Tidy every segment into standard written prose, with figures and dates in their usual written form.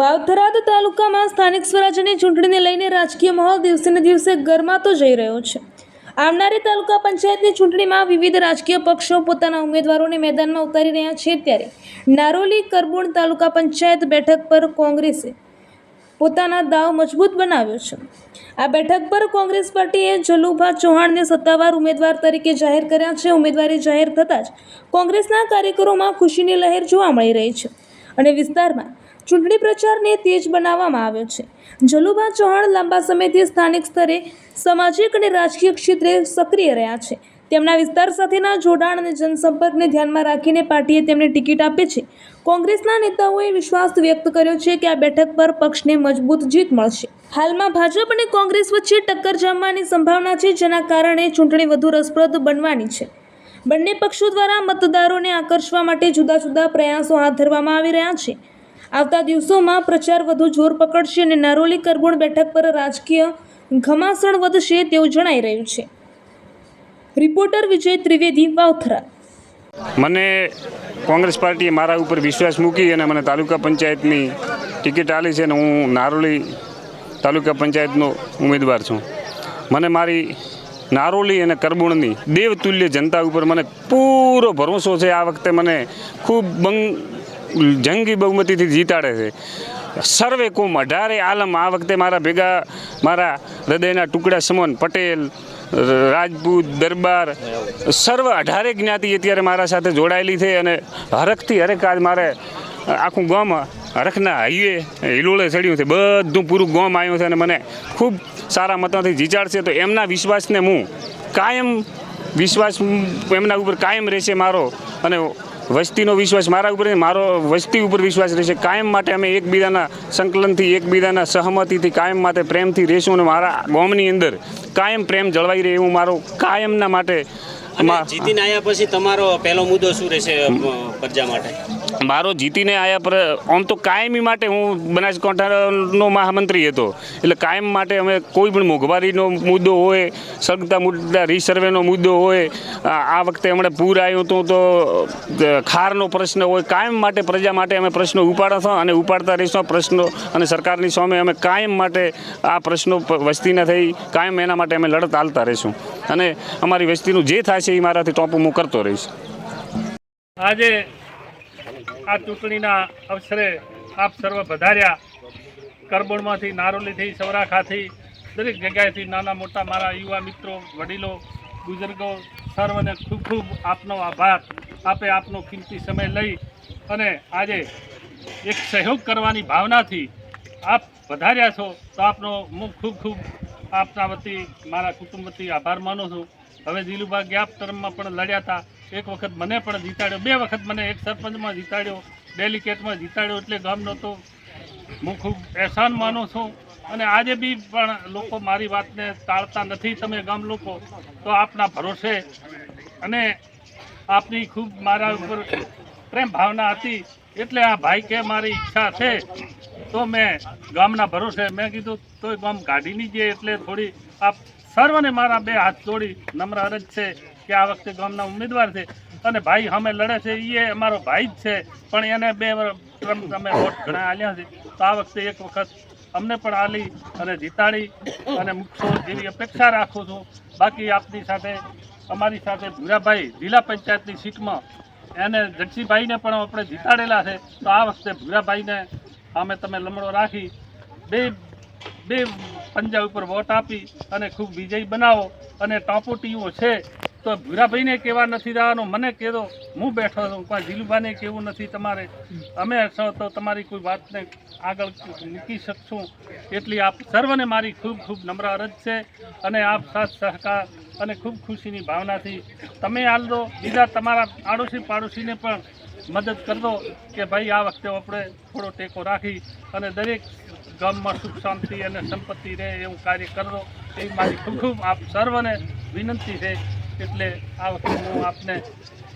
વાવથરાદ તાલુકામાં સ્થાનિક સ્વરાજ્યની ચૂંટણીને લઈને રાજકીય માહોલ દિવસેને દિવસે ગરમાતો જઈ રહ્યો છે। આવનારી તાલુકા પંચાયતની ચૂંટણીમાં વિવિધ રાજકીય પક્ષો પોતાના ઉમેદવારોને મેદાનમાં ઉતારી રહ્યા છે। ત્યારે નારોલી કરબુણ તાલુકા પંચાયત બેઠક પર કોંગ્રેસે પોતાના દાવ મજબૂત બનાવ્યો છે। આ બેઠક પર કોંગ્રેસ પાર્ટીએ જલુભા ચૌહાણને સત્તાવાર ઉમેદવાર તરીકે જાહેર કર્યા છે। ઉમેદવારી જાહેર થતાં જ કોંગ્રેસના કાર્યકરોમાં ખુશીની લહેર જોવા મળી રહી છે અને વિસ્તારમાં ચૂંટણી પ્રચારને તેજ બનાવવામાં આવ્યો છે। જલુભા ચૌહાણ લાંબા સમયથી સ્થાનિક સ્તરે સામાજિક અને રાજકીય ક્ષેત્રે સક્રિય રહ્યા છે। તેમના વિસ્તાર સાથેના જોડાણ અને જનસંપર્કને ધ્યાનમાં રાખીને પાર્ટીએ તેમને ટિકિટ આપી છે। કોંગ્રેસના નેતાઓએ વિશ્વાસ વ્યક્ત કર્યો છે કે આ બેઠક પર પક્ષને મજબૂત જીત મળશે। હાલમાં ભાજપ અને કોંગ્રેસ વચ્ચે ટક્કર જમવાની સંભાવના છે, જેના કારણે ચૂંટણી વધુ રસપ્રદ બનવાની છે। બંને પક્ષો દ્વારા મતદારોને આકર્ષવા માટે જુદા જુદા પ્રયાસો હાથ ધરવામાં આવી રહ્યા છે। આવતા દિવસોમાં પ્રચાર વધુ જોર પકડશે અને નારોલી કરબુણ બેઠક પર રાજકીય ઘમાસણ વધશે તેવું જણાઈ રહ્યું છે। રિપોર્ટર વિજય ત્રિવેદી, વાવથરા। મને કોંગ્રેસ પાર્ટીએ મારા ઉપર વિશ્વાસ મૂકી અને મને તાલુકા પંચાયતની ટિકિટ આપી છે અને હું નારોલી તાલુકા પંચાયતનો ઉમેદવાર છું। મને મારી નારોલી અને કરબુણની દેવતુલ્ય જનતા ઉપર મને પૂરો ભરોસો છે। આ વખતે મને ખૂબ જંગી બહુમતીથી જીતાડે છે। સર્વે કોમ 18 આલમ આ વખતે મારા ભેગા, મારા હૃદયના ટુકડા સમોન પટેલ, રાજપૂત, દરબાર, સર્વ 18 જ્ઞાતિ અત્યારે મારા સાથે જોડાયેલી છે અને હરખથી હરેક આજ મારે આખું ગામ હરખના હાઈવે હિલોળે ચડ્યું છે। બધું પૂરું ગામ આવ્યું છે અને મને ખૂબ સારા મતોથી જીતાડશે। તો એમના વિશ્વાસને હું કાયમ વિશ્વાસ એમના ઉપર કાયમ રહેશે મારો, અને વસ્તીનો વિશ્વાસ મારા ઉપર, મારો વસ્તી ઉપર વિશ્વાસ રહેશે। કાયમ માટે અમે એકબીજાના સંકલનથી, એકબીજાના સહમતિથી કાયમ માટે પ્રેમથી રહેશું અને મારા ગામની અંદર કાયમ પ્રેમ જળવાઈ રહે એવું મારો કાયમના માટે। જીતીને આવ્યા પછી તમારો પહેલો મુદ્દો શું રહેશે પ્રજા માટે? મારો જીતીને આવ્યા પર આમ તો કાયમી માટે હું બનાસકાંઠાનો મહામંત્રી હતો, એટલે કાયમ માટે અમે કોઈ પણ મોંઘવારીનો મુદ્દો હોય, સળગતા મુદ્દા રીસર્વેનો મુદ્દો હોય, આ વખતે હમણાં પૂર આવ્યું હતું તો ખારનો પ્રશ્ન હોય, કાયમ માટે પ્રજા માટે અમે પ્રશ્નો ઉપાડતા અને ઉપાડતા રહીશું પ્રશ્નો, અને સરકારની સામે અમે કાયમ માટે આ પ્રશ્નો વસ્તીના થઈ કાયમ એના માટે અમે લડત હાલતા રહીશું અને અમારી વસ્તીનું જે થાય છે એ મારાથી ટોપું હું કરતો રહીશ। આજે આ ચૂંટણીના અવસરે આપ સર્વ પધાર્યા। કરબુણમાંથી, નારોલીથી, સૌરાખાથી, દરેક જગ્યાએથી નાના મોટા મારા યુવા મિત્રો, વડીલો, બુઝુર્ગો સર્વને ખૂબ ખૂબ આપનો આભાર। આપે આપનો કિંમતી સમય લઈ અને આજે એક સહયોગ કરવાની ભાવનાથી આપ પધાર્યા છો, તો આપનો હું ખૂબ ખૂબ આપના વતી, મારા કુટુંબ વતી આભાર માનું છું। હવે જીલુભા ગેપ ટર્મમાં પણ લડ્યા હતા, એક વખત મને પણ જીતાડ્યો, 2 વખત મને એક સરપંચમાં જીતાડ્યો, ડેલિકેટમાં જીતાડ્યો, એટલે ગામનો તો હું ખૂબ અહેસાન માનું છું। અને આજે બી પણ લોકો મારી વાતને ટાળતા નથી। તમે ગામ લોકો તો આપના ભરોસે અને આપની ખૂબ મારા ઉપર પ્રેમ ભાવના હતી, એટલે આ ભાઈ કે મારી ઈચ્છા છે તો મેં ગામના ભરોસે મેં કીધું તોય ગામ કાઢી નહીં જાય, એટલે થોડી આપ સર્વને મારા 2 હાથ જોડી નમ્ર અરજ છે કે આ વખતે ગામના ઉમેદવાર છે અને ભાઈ અમે લડે છે એ અમારો ભાઈ જ છે, પણ એને 2 ટર્મ તમે વોટ ઘણા આલ્યા છે, તો આ વખતે એક વખત અમને પણ આલી અને જીતાડી અને મૂકશો એવી અપેક્ષા રાખું છું। બાકી આપની સાથે, અમારી સાથે ભૂરાભાઈ જિલ્લા પંચાયતની સીટમાં એને જગસીભાઈને પણ આપણે જીતાડેલા છે, તો આ વખતે ભૂરાભાઈને અમે તમે લમણો રાખી બે પંજા ઉપર વોટ આપી અને ખૂબ વિજય બનાવો। અને ટોપોટીઓ છે તો ભૂરાભાઈને કહેવા નથી જવાનું, મને કહેતો હું બેઠો છું, કોઈ જીલુભાને કહેવું નથી તમારે, અમે છો તો તમારી કોઈ વાતને આગળ મૂકી શકશું। એટલી આપ સર્વને મારી ખૂબ ખૂબ નમ્ર અરજ છે અને આપ સાથ સહકાર અને ખૂબ ખુશીની ભાવનાથી તમે હાલ દો, બીજા તમારા આડોશી પાડોશીને પણ મદદ કરજો કે ભાઈ આ વખતે આપણે થોડો ટેકો રાખી અને દરેક ગામમાં સુખ શાંતિ અને સંપત્તિ રહે એવું કાર્ય કરજો, એવી મારી ખૂબ ખૂબ આપ સર્વને વિનંતી છે। એટલે આ વખતે હું આપને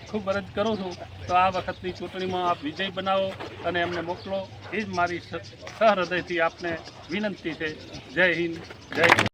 ખૂબ અરજ કરું છું, તો આ વખતની ચૂંટણીમાં આપ વિજય બનાવો અને એમને મોકલો, એ જ મારી સહૃદયથી આપને વિનંતી છે। જય હિન્દ, જય